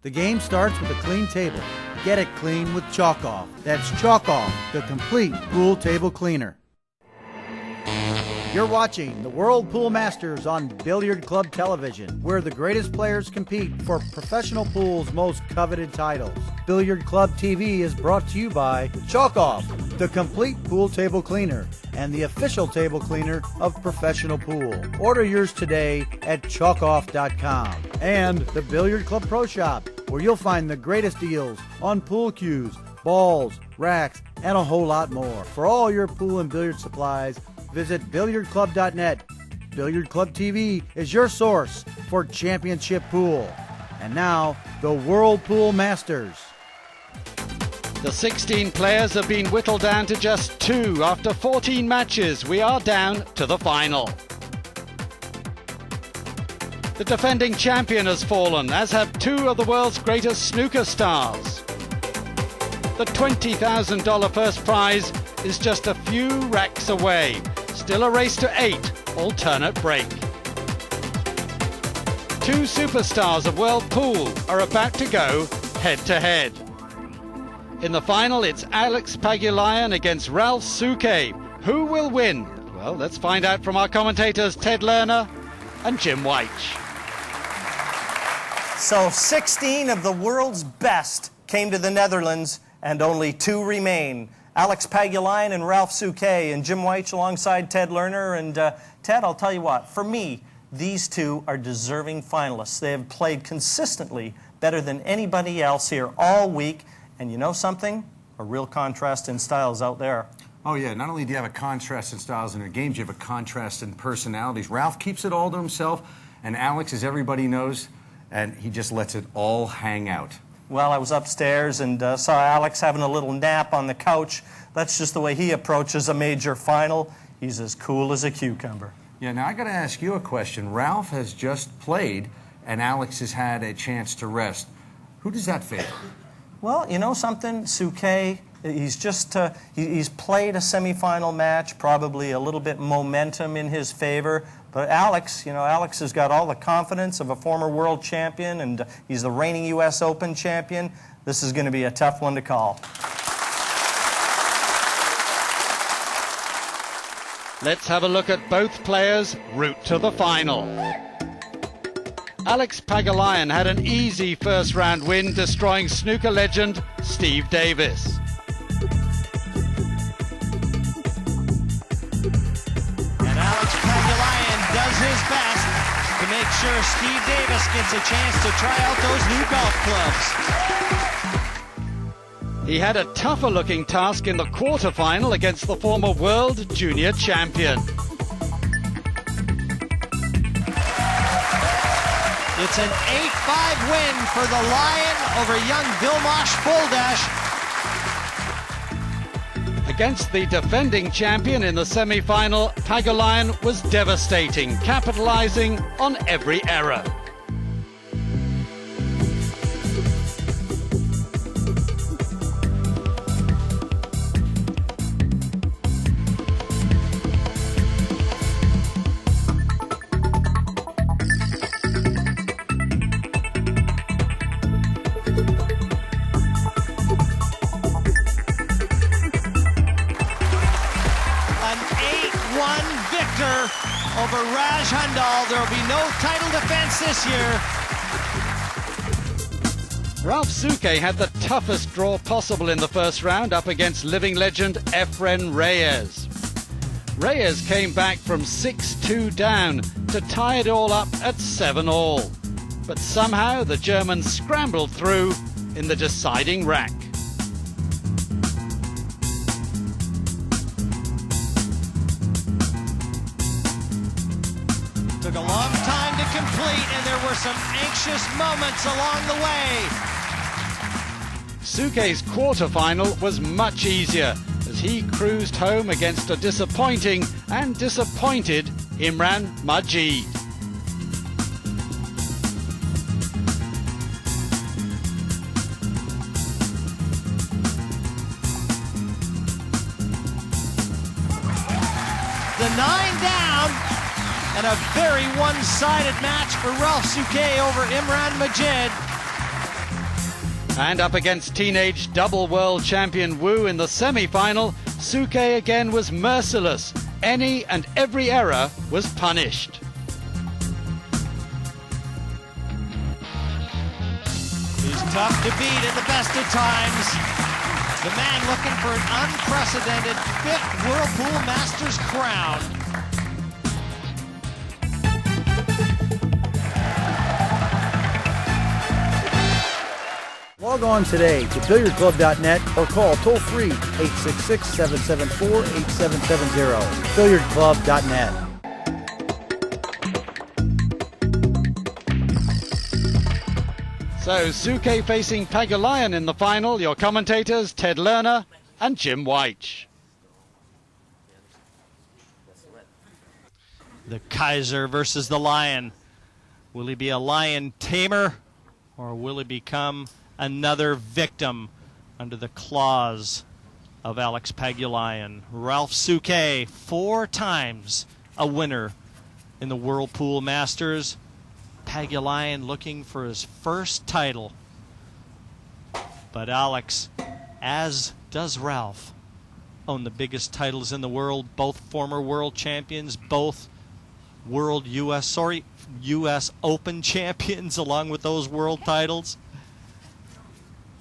The game starts with a clean table. Get it clean with Chalk Off. That's Chalk Off, the complete pool table cleaner. You're watching the World Pool Masters on Billiard Club Television, where the greatest players compete for professional pool's most coveted titles. Billiard Club TV is brought to you by Chalk Off, the complete pool table cleaner, and the official table cleaner of Professional Pool. Order yours today at chalkoff.com. And the Billiard Club Pro Shop, where you'll find the greatest deals on pool cues, balls, racks, and a whole lot more. For all your pool and billiard supplies, visit billiardclub.net. Billiard Club TV is your source for championship pool. And now, the World Pool Masters. The 16 players have been whittled down to just 2 after 14 matches. We are down to the final. The defending champion has fallen, as have 2 of the world's greatest snooker stars. The $20,000 first prize is just a few racks away. Still a race to 8, alternate break. 2 superstars of world pool are about to go head-to-head. In the final, it's Alex Pagulayan against Ralf Souquet. Who will win? Well, let's find out from our commentators Ted Lerner and Jim Wych. So 16 of the world's best came to the Netherlands, and only 2 remain. Alex Pagulayan and Ralf Souquet, and Jim Wych alongside Ted Lerner. And Ted, I'll tell you what, for me, these 2 are deserving finalists. They have played consistently better than anybody else here all week. And you know something? A real contrast in styles out there. Oh, yeah. Not only do you have a contrast in styles in their games, you have a contrast in personalities. Ralf keeps it all to himself, and Alex, as everybody knows, and he just lets it all hang out. Well, I was upstairs and saw Alex having a little nap on the couch. That's just the way he approaches a major final. He's as cool as a cucumber. Yeah, now I got to ask you a question. Ralf has just played, and Alex has had a chance to rest. Who does that favor? Well, you know something? Souquet, he's just he's played a semifinal match, probably a little bit momentum in his favor. But Alex, you know, Alex has got all the confidence of a former world champion, and he's the reigning U.S. Open champion. This is going to be a tough one to call. Let's have a look at both players' route to the final. Alex Pagulayan had an easy first round win, destroying snooker legend Steve Davis. And Alex Pagulayan does his best to make sure Steve Davis gets a chance to try out those new golf clubs. He had a tougher looking task in the quarterfinal against the former world junior champion. It's an 8-5 win for the Lion over young Vilmos Foldash. Against the defending champion in the semi-final, Pagulayan was devastating, capitalizing on every error. Victor over Raj Hundal. There will be no title defense this year. Ralf Souquet had the toughest draw possible in the first round up against living legend Efren Reyes. Reyes came back from 6-2 down to tie it all up at 7-all. But somehow the German scrambled through in the deciding rack. Took a long time to complete, and there were some anxious moments along the way. Souquet's quarterfinal was much easier as he cruised home against a disappointing and disappointed Imran Majid. The 9 down, and a very one-sided match for Ralf Souquet over Imran Majid. And up against teenage double world champion Wu in the semi-final, Souquet again was merciless. Any and every error was punished. He's tough to beat at the best of times. The man looking for an unprecedented 5th Whirlpool Masters crown. Log on today to billiardclub.net or call toll-free 866-774-8770. billiardclub.net. So, Souquet facing Pagulayan in the final. Your commentators, Ted Lerner and Jim Wych. The Kaiser versus the Lion. Will he be a lion tamer, or will he become another victim under the claws of Alex Pagulayan? Ralf Souquet, 4 times a winner in the Whirlpool Masters. Pagulayan looking for his first title. But Alex, as does Ralf, own the biggest titles in the world. Both former world champions, both U.S. Open champions along with those world titles.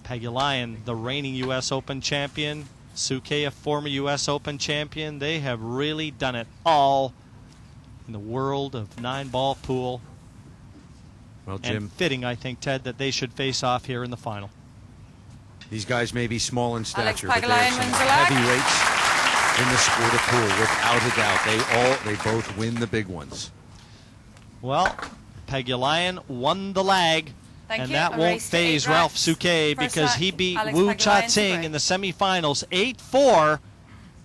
Pagulayan, the reigning U.S. Open champion. Souquet, a former U.S. Open champion. They have really done it all in the world of 9-ball pool. Well, Jim, and fitting, I think, Ted, that they should face off here in the final. these guys may be small in stature, but they're Pagulayan some wins the leg. heavyweights in the sport of pool, without a doubt. They both win the big ones. Well, Pagulayan won the lag, Thank and you. that A won't race to phase 8 Ralf rounds. Souquet First because set, he beat Alex Wu Pagulayan to Cha-Tsing break. in the semifinals 8-4,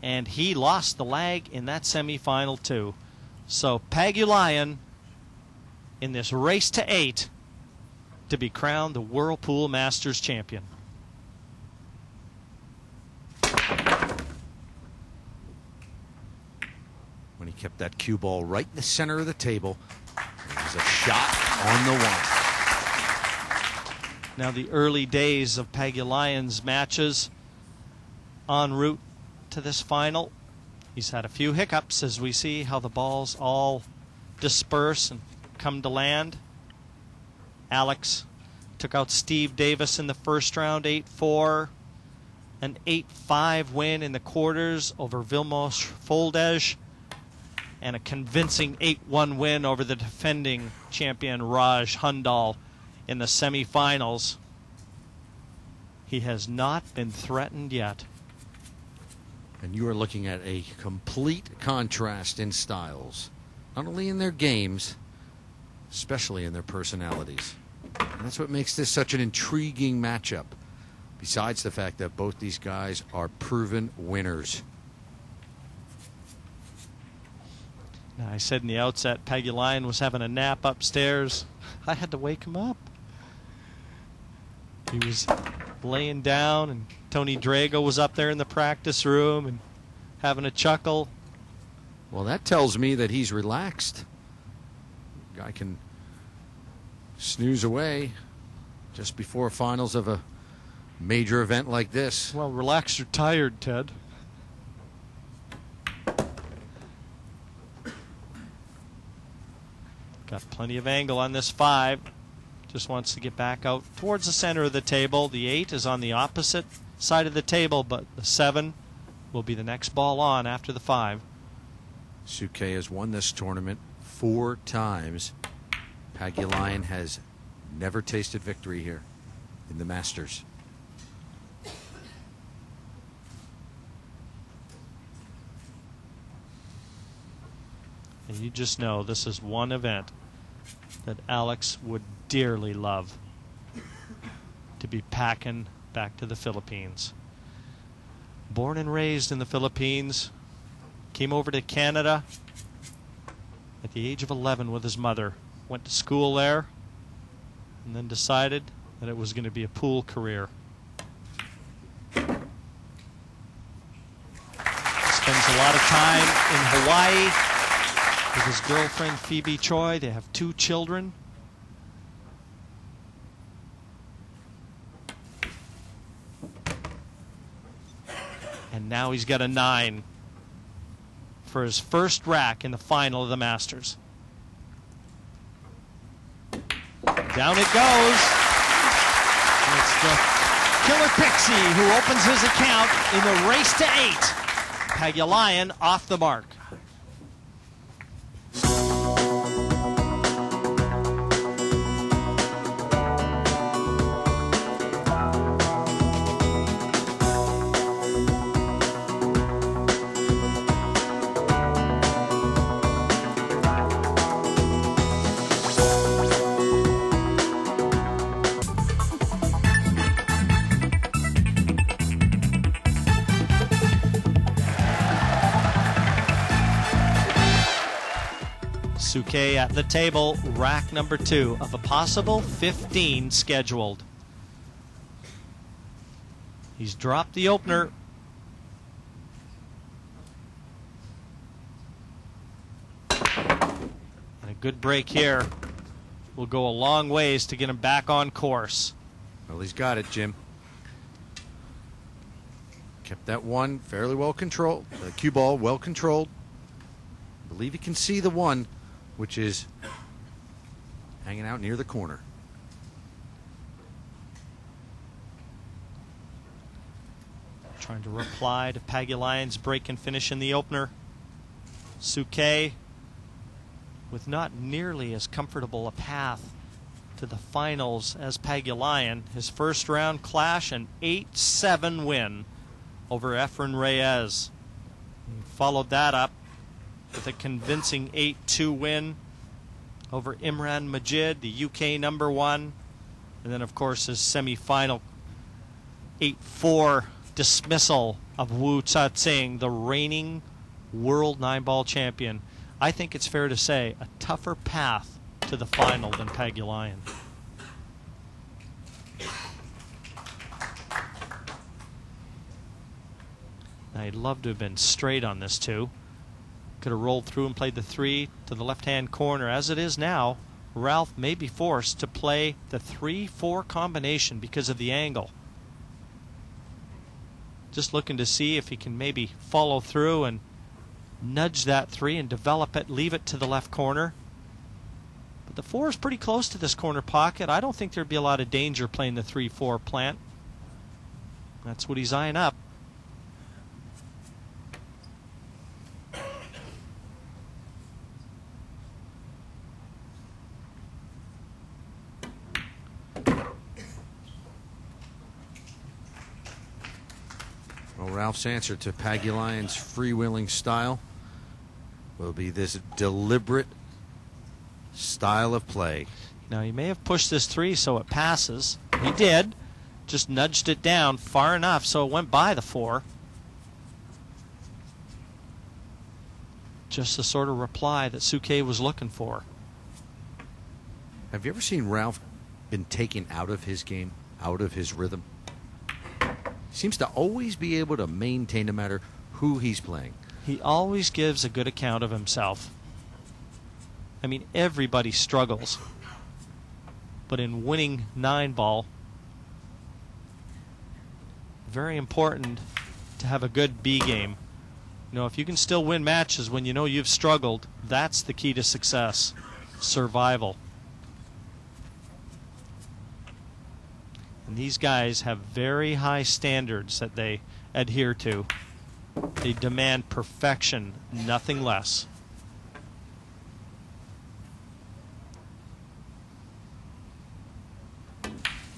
and he lost the lag in that semifinal too. So Pagulayan in this race to 8 to be crowned the Whirlpool Masters champion. When he kept that cue ball right in the center of the table, it was a shot on the one. Now the early days of Pagulayan's matches en route to this final. He's had a few hiccups as we see how the balls all disperse and come to land. Alex took out Steve Davis in the first round, 8-4. An 8-5 win in the quarters over Vilmos Foldes. And a convincing 8-1 win over the defending champion Raj Hundal in the semifinals. He has not been threatened yet. And you are looking at a complete contrast in styles, not only in their games, especially in their personalities. And that's what makes this such an intriguing matchup, besides the fact that both these guys are proven winners. Now, I said in the outset Pagulayan was having a nap upstairs. I had to wake him up. He was laying down, and Tony Drago was up there in the practice room and having a chuckle. Well, that tells me that he's relaxed. Guy can snooze away just before finals of a major event like this. Well, relax, you're tired, Ted. Got plenty of angle on this 5. Just wants to get back out towards the center of the table. The 8 is on the opposite side of the table, but the 7 will be the next ball on after the 5. Souquet has won this tournament 4 times. Pagulayan has never tasted victory here in the Masters. And you just know this is one event that Alex would dearly love to be packing back to the Philippines. Born and raised in the Philippines, came over to Canada at the age of 11 with his mother. Went to school there and then decided that it was going to be a pool career. Spends a lot of time in Hawaii with his girlfriend Phoebe Choi. They have 2 children. And now he's got a 9 for his first rack in the final of the Masters. Down it goes. It's the Killer Pixie who opens his account in the race to 8. Pagulayan off the mark. Souquet at the table, rack number 2 of a possible 15 scheduled. He's dropped the opener. And a good break here will go a long ways to get him back on course. Well, he's got it, Jim. Kept that one fairly well controlled. The cue ball well controlled. I believe he can see the one, which is hanging out near the corner. Trying to reply to Pagulayan's break and finish in the opener. Souquet with not nearly as comfortable a path to the finals as Pagulayan. His first round clash, an 8-7 win over Efren Reyes. He followed that up with a convincing 8-2 win over Imran Majid, the UK number 1. And then, of course, his semi-final 8-4 dismissal of Wu Tsa-Tsing, the reigning world 9-ball champion. I think it's fair to say a tougher path to the final than Pagulayan. Now, he'd love to have been straight on this too. Could have rolled through and played the 3 to the left-hand corner. As it is now, Ralf may be forced to play the 3-4 combination because of the angle. Just looking to see if he can maybe follow through and nudge that 3 and develop it, leave it to the left corner. But the 4 is pretty close to this corner pocket. I don't think there'd be a lot of danger playing the 3-4 plant. That's what he's eyeing up. Well, Ralph's answer to Pagulayan's freewheeling style will be this deliberate style of play. Now, he may have pushed this 3 so it passes. He did. Just nudged it down far enough so it went by the 4. Just the sort of reply that Souquet was looking for. Have you ever seen Ralf been taken out of his game, out of his rhythm? Seems to always be able to maintain no matter who he's playing. He always gives a good account of himself. I mean, everybody struggles. But in winning 9-ball, very important to have a good B game. You know, if you can still win matches when you know you've struggled, that's the key to success. Survival. And these guys have very high standards that they adhere to. They demand perfection, nothing less.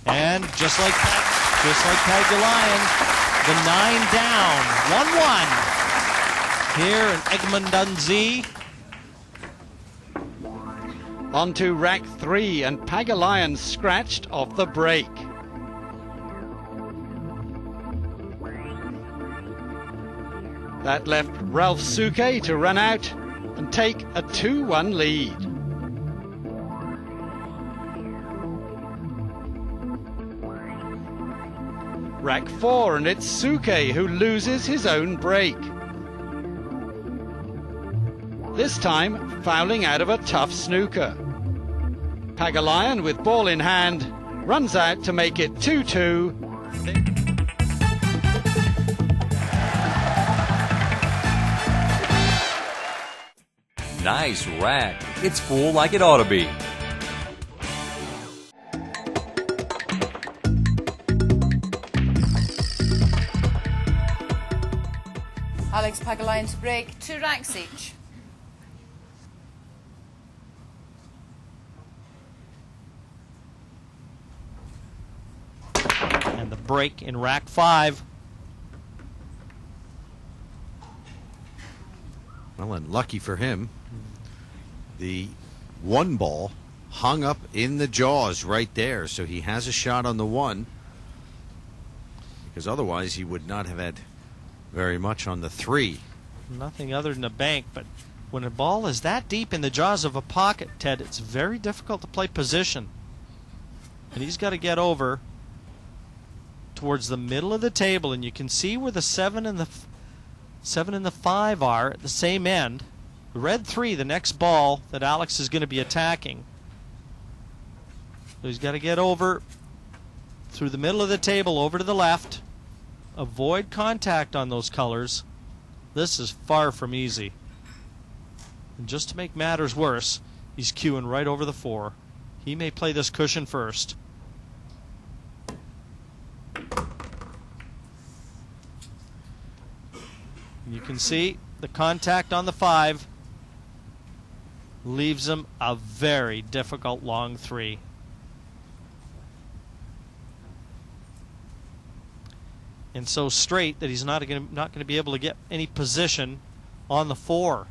And just like Pagulayan, the 9 down, 1-1 here in Egmond Dundee. On to rack 3, and Pagulayan scratched off the break. That left Ralf Souquet to run out and take a 2-1 lead. Rack 4, and it's Souquet who loses his own break. This time fouling out of a tough snooker. Pagulayan, with ball in hand, runs out to make it 2-2. Nice rack. It's full like it ought to be. Alex Pagulayan to break, 2 racks each. And the break in rack 5. Well, and lucky for him, the 1 ball hung up in the jaws right there, so he has a shot on the 1, because otherwise he would not have had very much on the 3. Nothing other than a bank, but when a ball is that deep in the jaws of a pocket, Ted, it's very difficult to play position. And he's got to get over towards the middle of the table, and you can see where the 7 and the 5 are at the same end. The red 3, the next ball that Alex is going to be attacking. So he's got to get over through the middle of the table, over to the left. Avoid contact on those colors. This is far from easy. And just to make matters worse, he's cueing right over the 4. He may play this cushion first. You can see the contact on the 5 leaves him a very difficult long 3. And so straight that he's not going to be able to get any position on the 4.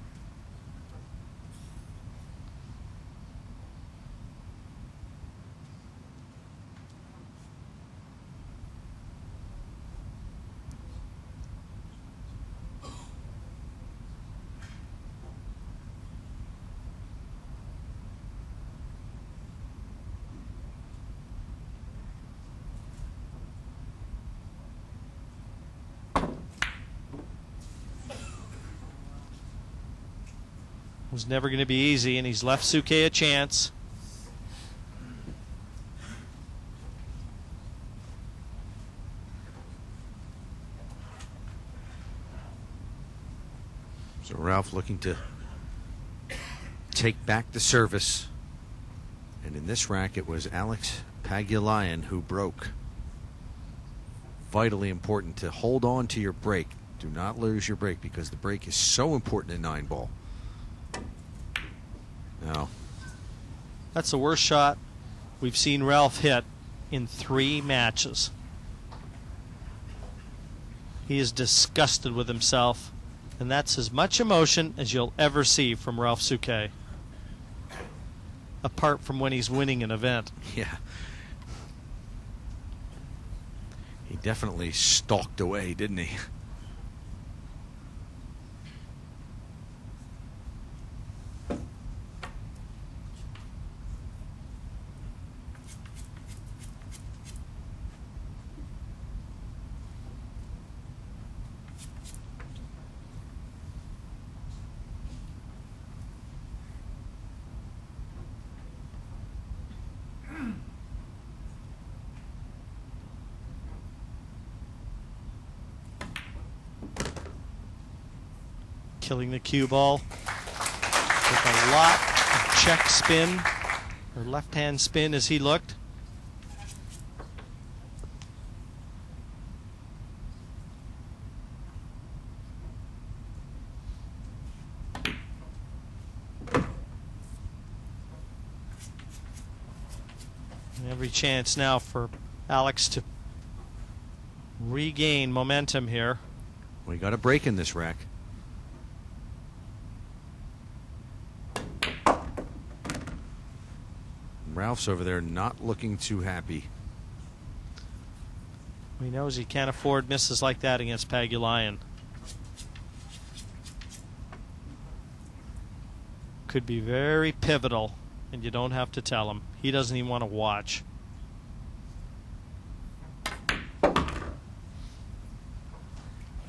Was never going to be easy, and he's left Souquet a chance. So Ralf looking to take back the service. And in this rack, it was Alex Pagulayan who broke. Vitally important to hold on to your break. Do not lose your break, because the break is so important in 9-ball. No. That's the worst shot we've seen Ralf hit in 3 matches. He is disgusted with himself, and that's as much emotion as you'll ever see from Ralf Souquet. Apart from when he's winning an event. Yeah. He definitely stalked away, didn't he? Killing the cue ball with a lot of check spin, or left-hand spin as he looked. And every chance now for Alex to regain momentum here. We got a break in this rack. Ralph's over there not looking too happy. He knows he can't afford misses like that against Pagulayan. Could be very pivotal, and you don't have to tell him. He doesn't even want to watch.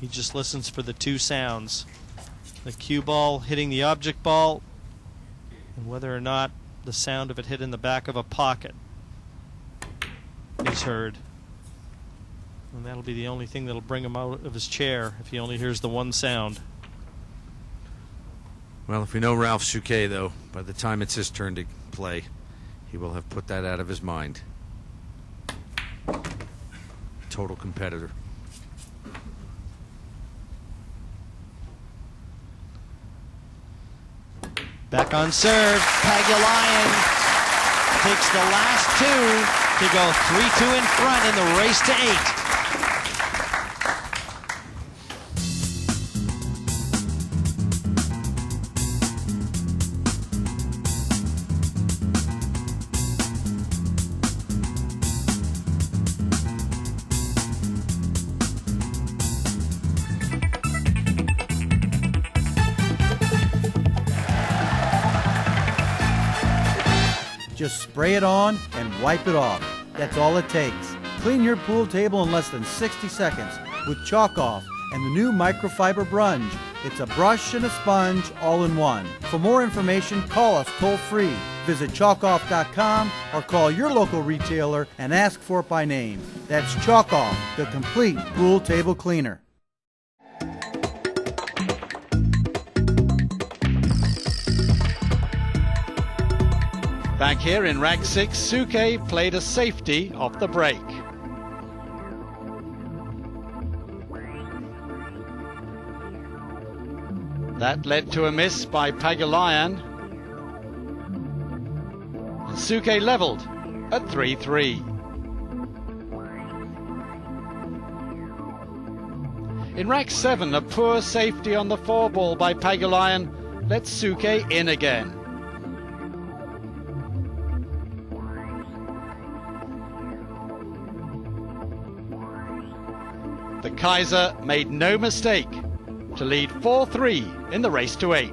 He just listens for the 2 sounds. The cue ball hitting the object ball, and whether or not the sound of it hit in the back of a pocket is heard. And that'll be the only thing that'll bring him out of his chair, if he only hears the 1 sound. Well, if we know Ralf Souquet, though, by the time it's his turn to play, he will have put that out of his mind. Total competitor. Back on serve, Pagulayan takes the last two to go 3-2 in front in the race to 8. Just spray it on and wipe it off. That's all it takes. Clean your pool table in less than 60 seconds with Chalk Off and the new microfiber Brunge. It's a brush and a sponge all in one. For more information, call us toll free. Visit chalkoff.com or call your local retailer and ask for it by name. That's Chalk Off, the complete pool table cleaner. Back here in rack 6, Souquet played a safety off the break. That led to a miss by Pagulayan. And Souquet leveled at 3-3. In rack 7, a poor safety on the 4-ball by Pagulayan lets Souquet in again. The Kaiser made no mistake to lead 4-3 in the race to 8.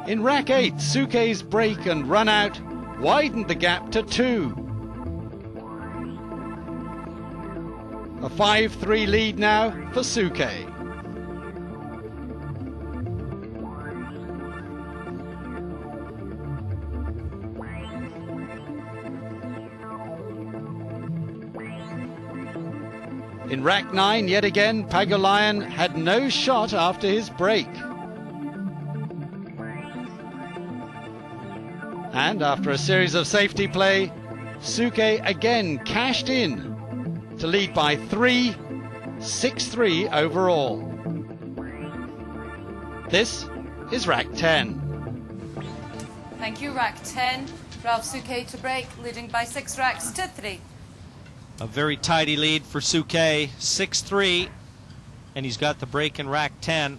In rack 8, Souquet's break and run out widened the gap to 2. A 5-3 lead now for Souquet. In rack 9, yet again, Pagulayan had no shot after his break. And after a series of safety play, Souquet again cashed in to lead by 3, 6-3 overall. This is rack 10. Thank you, rack 10. Ralf Souquet to break, leading by 6 racks to 3. A very tidy lead for Souquet, 6-3, and he's got the break in rack 10.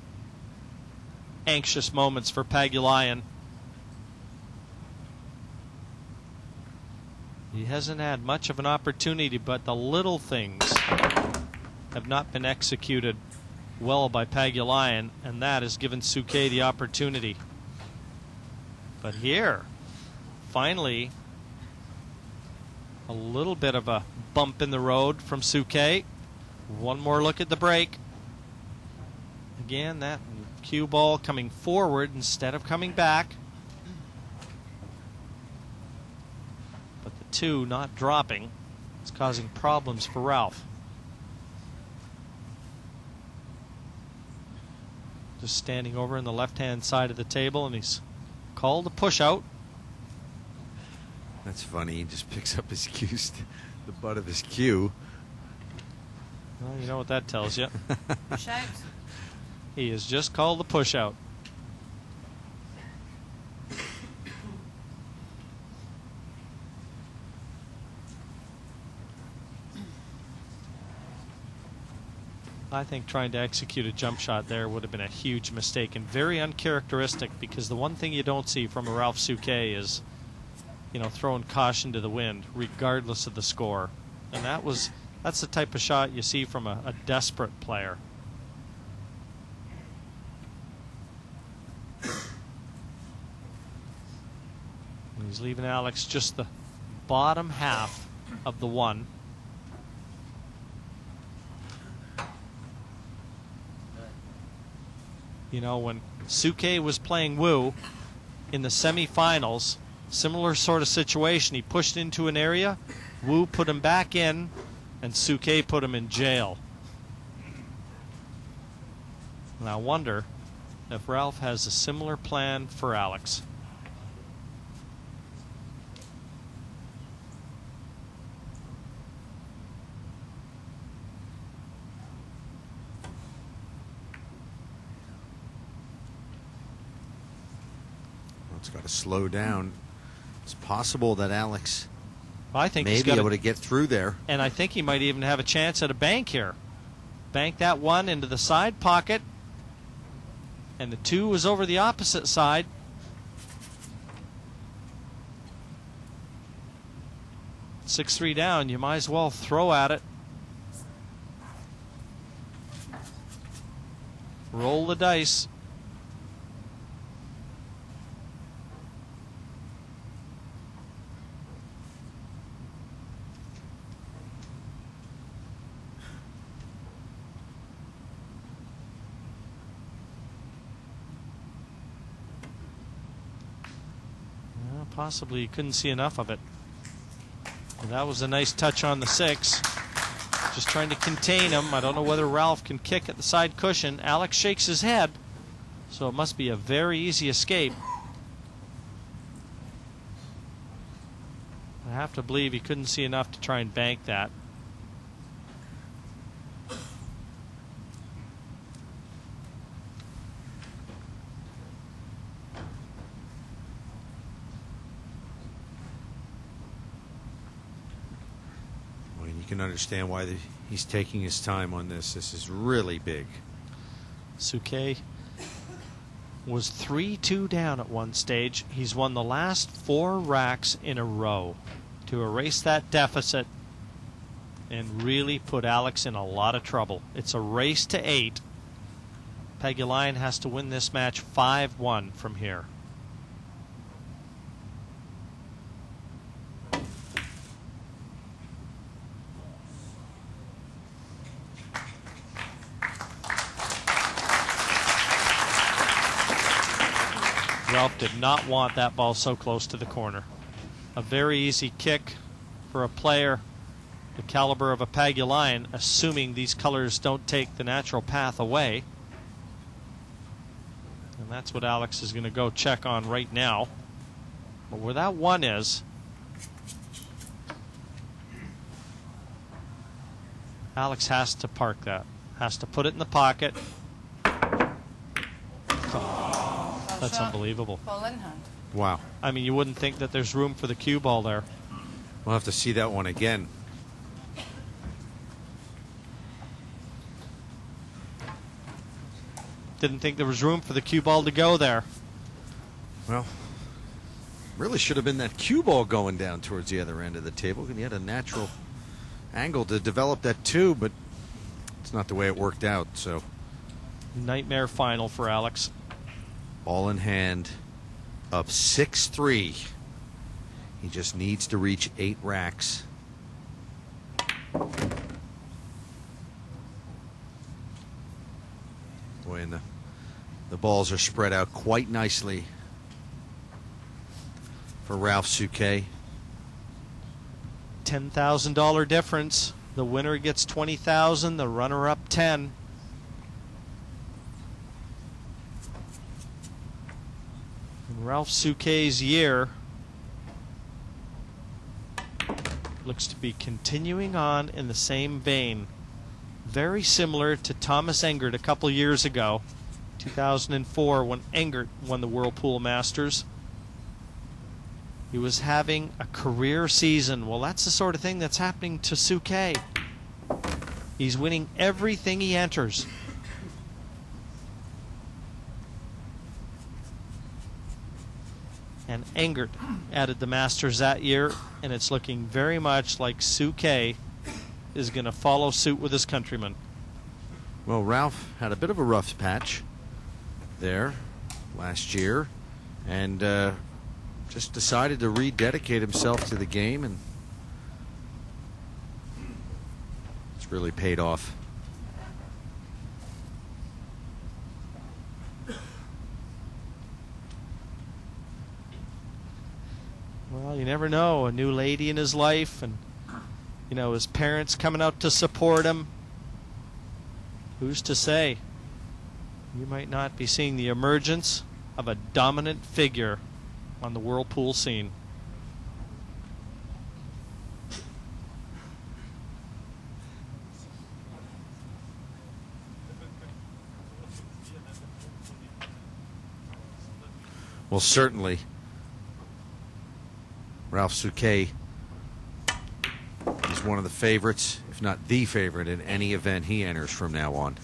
Anxious moments for Pagulayan. He hasn't had much of an opportunity, but the little things have not been executed well by Pagulayan, and that has given Souquet the opportunity. But here, finally, a little bit of a bump in the road from Souquet. One more look at the break. Again, that cue ball coming forward instead of coming back. But the 2 not dropping. It's causing problems for Ralf. Just standing over on the left-hand side of the table, and he's called a push out. That's funny. He just picks up his cues, the butt of his cue. Well, you know what that tells you. Push out. He has just called the push out. I think trying to execute a jump shot there would have been a huge mistake and very uncharacteristic, because the one thing you don't see from a Ralf Souquet is, you know, throwing caution to the wind regardless of the score. And that's the type of shot you see from a desperate player. And he's leaving Alex just the bottom half of the 1. You know, when Souquet was playing Wu in the semifinals, similar sort of situation. He pushed into an area, Wu put him back in, and Souquet put him in jail. And I wonder if Ralf has a similar plan for Alex. It's got to slow down. It's possible that Alex I think may he's be able to get through there. And I think he might even have a chance at a bank here. Bank that one into the side pocket. And the 2 was over the opposite side. Six-3 down, you might as well throw at it. Roll the dice. Possibly you couldn't see enough of it. And that was a nice touch on the 6. Just trying to contain him. I don't know whether Ralf can kick at the side cushion. Alex shakes his head, so it must be a very easy escape. I have to believe he couldn't see enough to try and bank that. You can understand why he's taking his time on this. This is really big. Souquet was 3-2 down at one stage. He's won the last 4 racks in a row to erase that deficit and really put Alex in a lot of trouble. It's a race to 8. Pagulayan has to win this match 5-1 from here. Ralf did not want that ball so close to the corner. A very easy kick for a player the caliber of a Pagulayan, assuming these colors don't take the natural path away. And that's what Alex is going to go check on right now. But where that 1 is, Alex has to park that. Has to put it in the pocket. That's unbelievable. Ball in hand. Wow. I mean, you wouldn't think that there's room for the cue ball there. We'll have to see that one again. Didn't think there was room for the cue ball to go there. Well, really should have been that cue ball going down towards the other end of the table. And he had a natural angle to develop that too, but it's not the way it worked out. So Nightmare final for Alex. Ball in hand, up 6-3. He just needs to reach 8 racks. Boy, and the balls are spread out quite nicely for Ralf Souquet. $10,000 difference. The winner gets $20,000. The runner-up 10. Ralf Souquet's year looks to be continuing on in the same vein. Very similar to Thomas Engert a couple years ago, 2004, when Engert won the Whirlpool Masters. He was having a career season. Well, that's the sort of thing that's happening to Souquet. He's winning everything he enters. And Engert added the Masters that year, and it's looking very much like Souquet is going to follow suit with his countrymen. Well, Ralf had a bit of a rough patch there last year, and just decided to rededicate himself to the game, and it's really paid off. Well, you never know. A new lady in his life, and you know, his parents coming out to support him. Who's to say? You might not be seeing the emergence of a dominant figure on the whirlpool scene. Well, certainly, Ralf Souquet is one of the favorites, if not the favorite, in any event he enters from now on.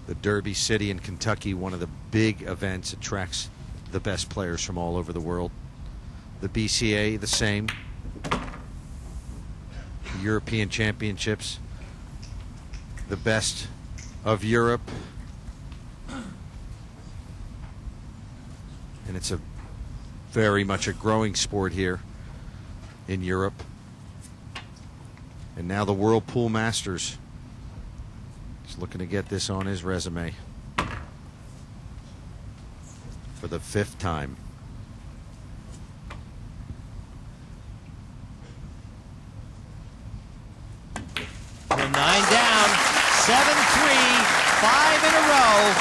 The Derby City in Kentucky, one of the big events, attracts the best players from all over the world. The BCA, the same. The European Championships, the best of Europe. And it's a very much a growing sport here in Europe. And now the Whirlpool Masters. He's looking to get this on his resume for the 5th time. We're 9 down, 7-3, 5 in a row.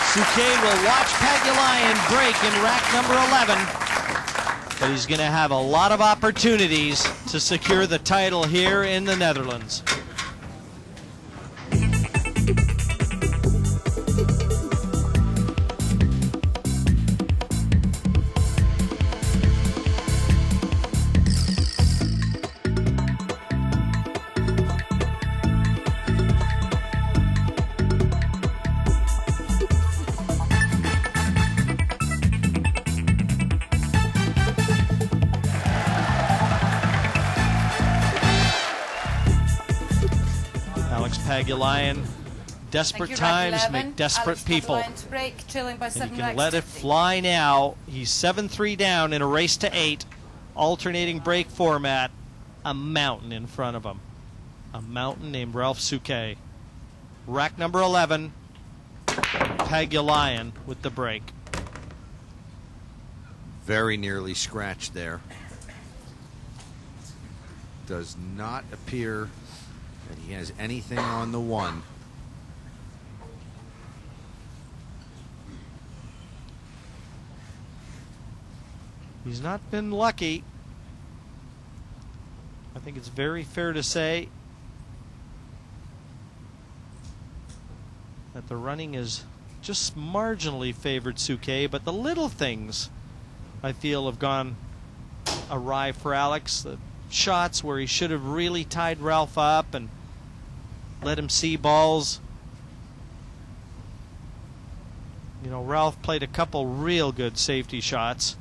Souquet will watch Pagulayan break in rack number 11. But he's going to have a lot of opportunities to secure the title here in the Netherlands. Pagulayan, desperate times make desperate people. Break, trailing by And 7 he can racks let to it 50. fly now. He's 7-3 down in a race to 8. Alternating break format. A mountain in front of him. A mountain named Ralf Souquet. Rack number 11. Pagulayan with the break. Very nearly scratched there. Does not appear that he has anything on the 1. He's not been lucky. I think it's very fair to say that the running is just marginally favored Souquet, but the little things I feel have gone awry for Alex. The shots where he should have really tied Ralf up and let him see balls. You know, Ralf played a couple real good safety shots.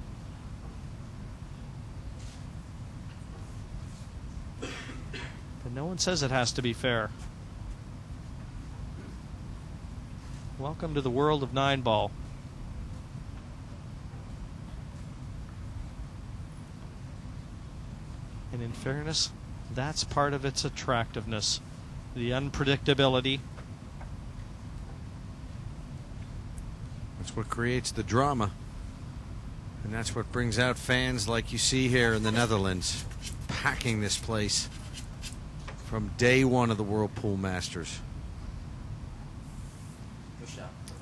But no one says it has to be fair. Welcome to the world of 9-ball. And in fairness, that's part of its attractiveness. The unpredictability. That's what creates the drama. And that's what brings out fans like you see here in the Netherlands, packing this place from day 1 of the Whirlpool Masters.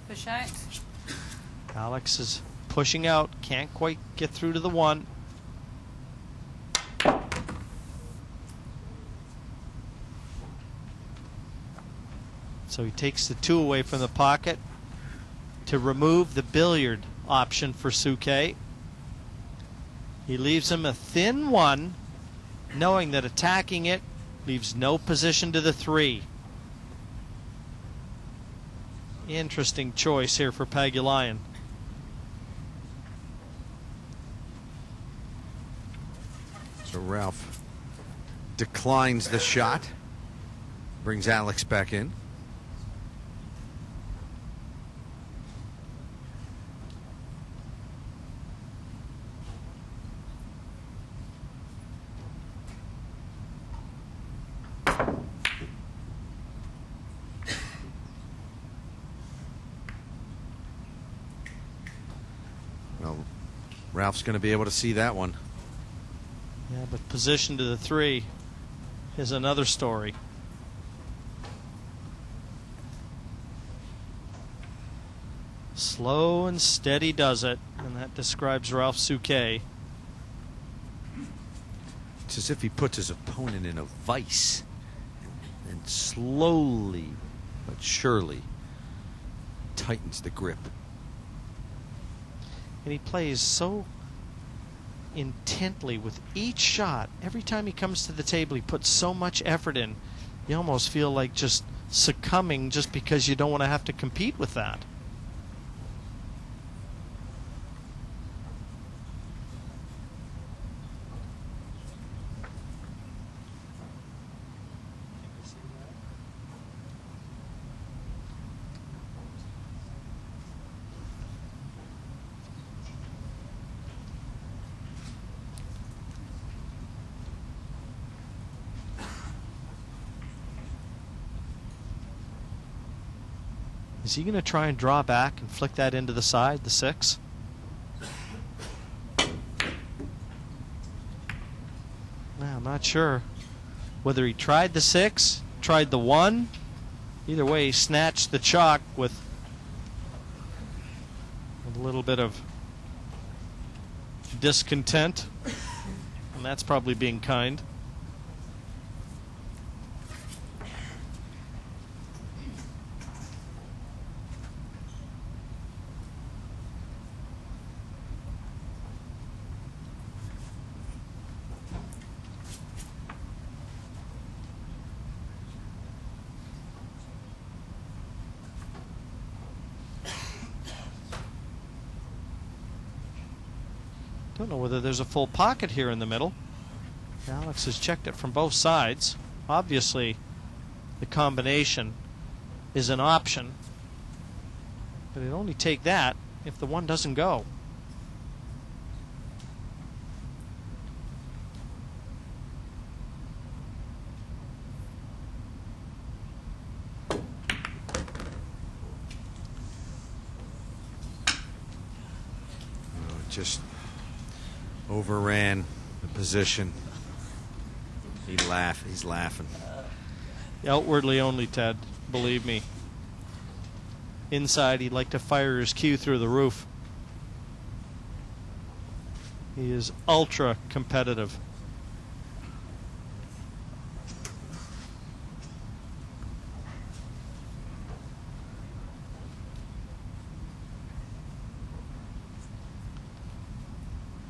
Push out. Alex is pushing out, can't quite get through to the 1. So he takes the 2 away from the pocket to remove the billiard option for Souquet. He leaves him a thin 1, knowing that attacking it leaves no position to the 3. Interesting choice here for Pagulayan. So Ralf declines the shot, brings Alex back in. Well, Ralph's going to be able to see that one. Yeah, but position to the 3 is another story. Slow and steady does it, and that describes Ralf Souquet. It's as if he puts his opponent in a vice and slowly but surely tightens the grip. And he plays so intently with each shot. Every time he comes to the table, he puts so much effort in. You almost feel like just succumbing just because you don't want to have to compete with that. Is he going to try and draw back and flick that into the side, the 6? I'm not sure whether he tried the 6, tried the 1. Either way, he snatched the chalk with a little bit of discontent, and that's probably being kind. Don't know whether there's a full pocket here in the middle. Alex has checked it from both sides. Obviously, the combination is an option, but it'd only take that if the 1 doesn't go. Just overran the position. He's laughing. Outwardly only, Ted. Believe me. Inside, he'd like to fire his cue through the roof. He is ultra competitive.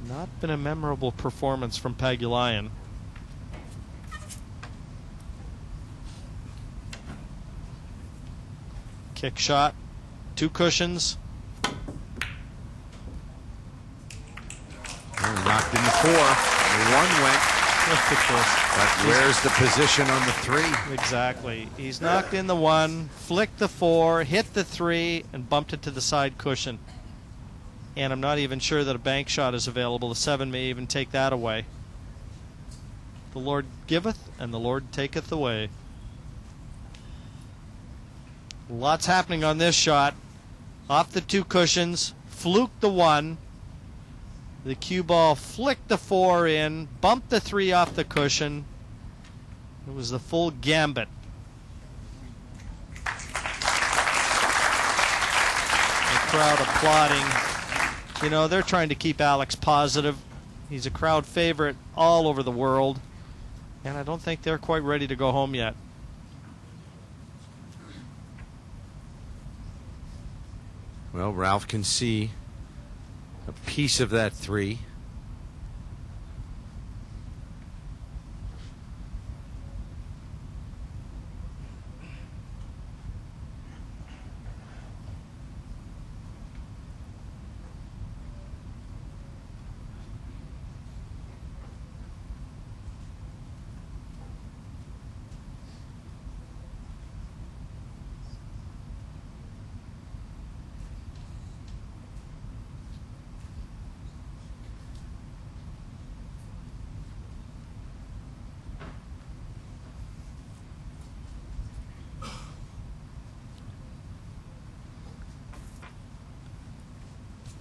Not been a memorable performance from Pagulayan. Kick shot, 2 cushions. Well, he knocked in the 4. The 1 went. But where's the position on the 3? Exactly. He's knocked in the 1, flicked the 4, hit the 3, and bumped it to the side cushion. And I'm not even sure that a bank shot is available. The 7 may even take that away. The Lord giveth, and the Lord taketh away. Lots happening on this shot. Off the 2 cushions, fluked the 1. The cue ball flicked the 4 in, bumped the 3 off the cushion. It was the full gambit. The crowd applauding. You know, they're trying to keep Alex positive. He's a crowd favorite all over the world. And I don't think they're quite ready to go home yet. Well, Ralph can see a piece of that 3.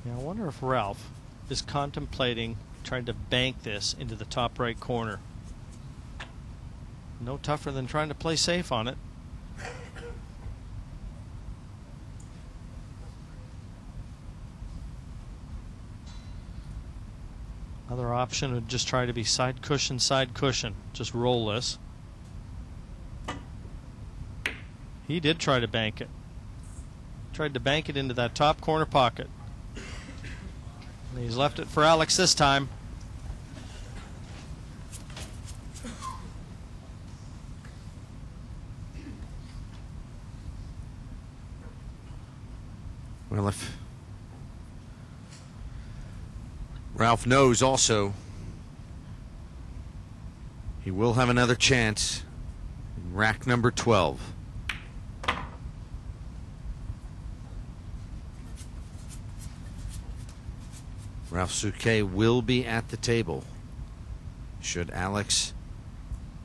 Yeah, I wonder if Ralph is contemplating trying to bank this into the top right corner. No tougher than trying to play safe on it. Other option would just try to be side cushion, just roll this. He did try to bank it. Tried to bank it into that top corner pocket. And he's left it for Alex this time. Well, if Ralf knows also he will have another chance in rack number 12. Ralf Souquet will be at the table should Alex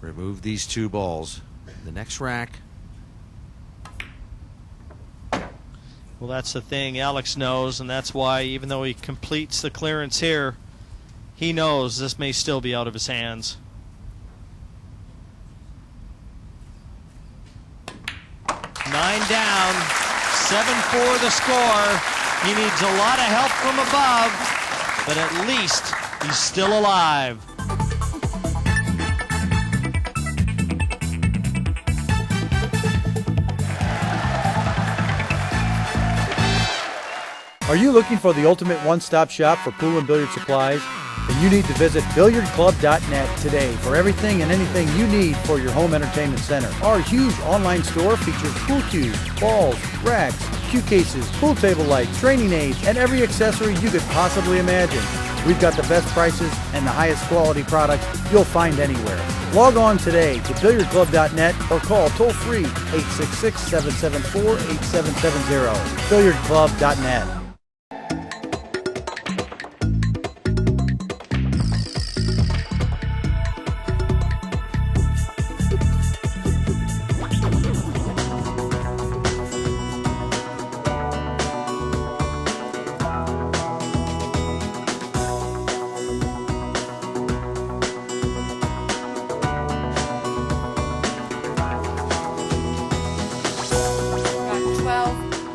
remove these two balls. The next rack. Well, that's the thing Alex knows, and that's why even though he completes the clearance here, he knows this may still be out of his hands. Nine down, 7-4 the score. He needs a lot of help from above, but at least he's still alive. Are you looking for the ultimate one-stop shop for pool and billiard supplies? Then you need to visit billiardclub.net today for everything and anything you need for your home entertainment center. Our huge online store features pool cues, balls, racks, cue cases, pool table lights, training aids, and every accessory you could possibly imagine. We've got the best prices and the highest quality products you'll find anywhere. Log on today to billiardclub.net or call toll-free 866-774-8770. billiardclub.net.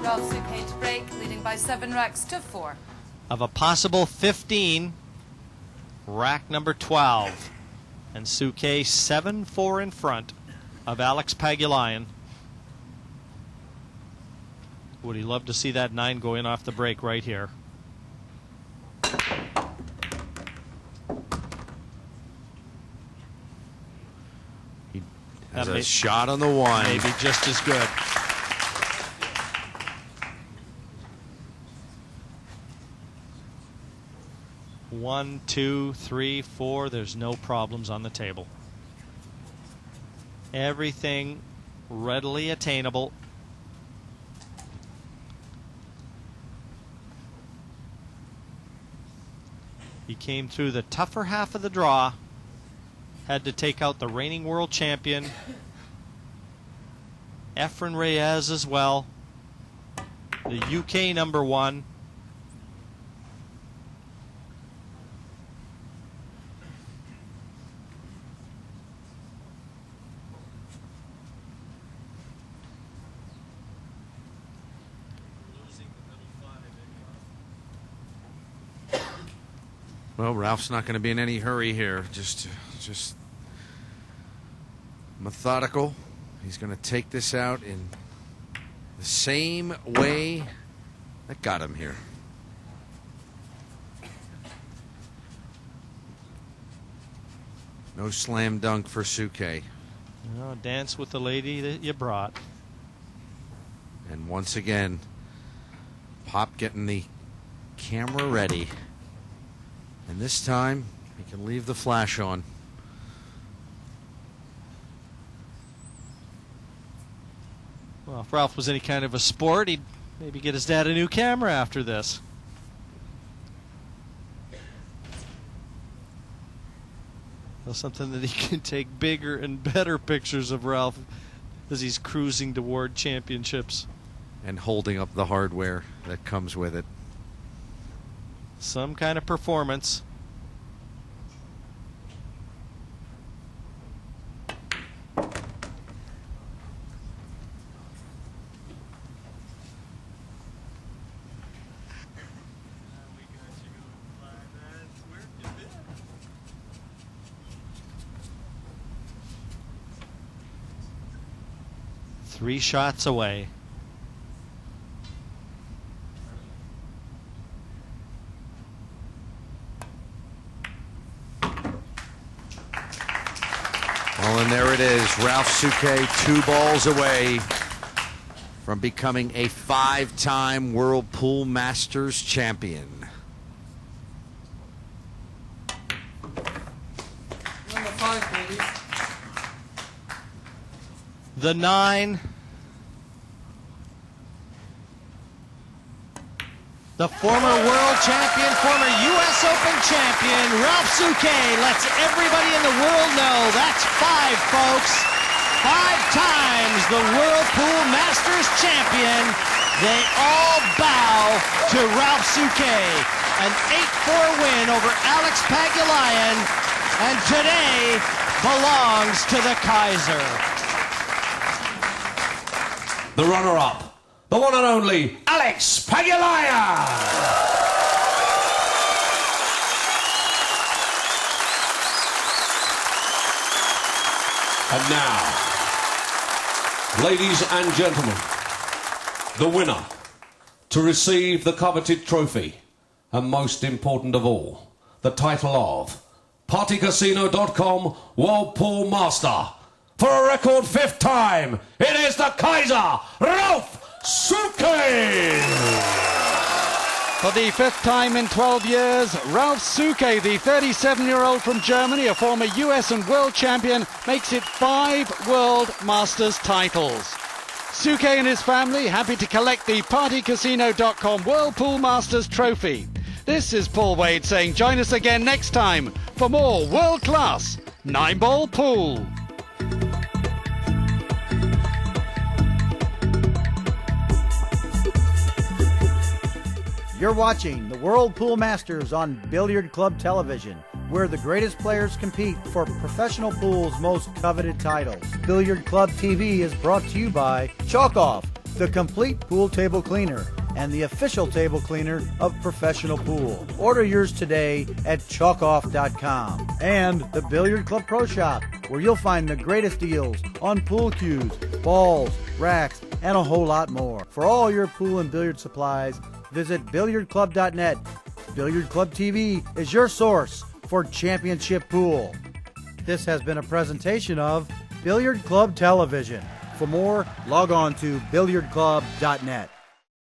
Ralf Souquet to break, leading by 7 racks to 4. Of a possible 15, rack number 12. And Souquet 7-4 in front of Alex Pagulayan. Would he love to see that 9 go in off the break right here? He has a shot on the 1. Maybe just as good. One, two, three, four. There's no problems on the table. Everything readily attainable. He came through the tougher half of the draw. Had to take out the reigning world champion, Efren Reyes as well, the UK #1. Well, Ralph's not going to be in any hurry here. Just methodical. He's going to take this out in the same way that got him here. No slam dunk for Souquet. No, dance with the lady that you brought. And once again, Pop getting the camera ready. And this time, he can leave the flash on. Well, if Ralph was any kind of a sport, he'd maybe get his dad a new camera after this. Well, something that he can take bigger and better pictures of Ralph as he's cruising toward championships. And holding up the hardware that comes with it. some kind of performance. Three shots away. Well, and there it is. Ralf Souquet 2 balls away from becoming a 5-time World Pool Masters champion. Number 5, please. The 9. The former world champion, former U.S. Open champion, Ralf Souquet lets everybody in the world know that's 5, folks. 5 times the World Pool Masters champion. They all bow to Ralf Souquet. An 8-4 win over Alex Pagulayan, and today belongs to the Kaiser. The runner-up, the one and only Alex Pagulayan. And now, ladies and gentlemen, the winner to receive the coveted trophy, and most important of all, the title of PartyCasino.com World Pool Master. For a record 5th time, it is the Kaiser, Ralf Souquet! For the 5th time in 12 years, Ralf Souquet, the 37-year-old from Germany, a former US and world champion, makes it 5 World Masters titles. Souquet and his family happy to collect the PartyCasino.com World Pool Masters trophy. This is Paul Wade saying join us again next time for more world-class 9-ball pool. You're watching the World Pool Masters on Billiard Club Television, where the greatest players compete for professional pool's most coveted titles. Billiard Club TV is brought to you by Chalk Off, the complete pool table cleaner and the official table cleaner of professional pool. Order yours today at chalkoff.com. And the Billiard Club Pro Shop, where you'll find the greatest deals on pool cues, balls, racks, and a whole lot more. For all your pool and billiard supplies, visit billiardclub.net. Billiard Club TV is your source for championship pool. This has been a presentation of Billiard Club Television. For more, log on to billiardclub.net.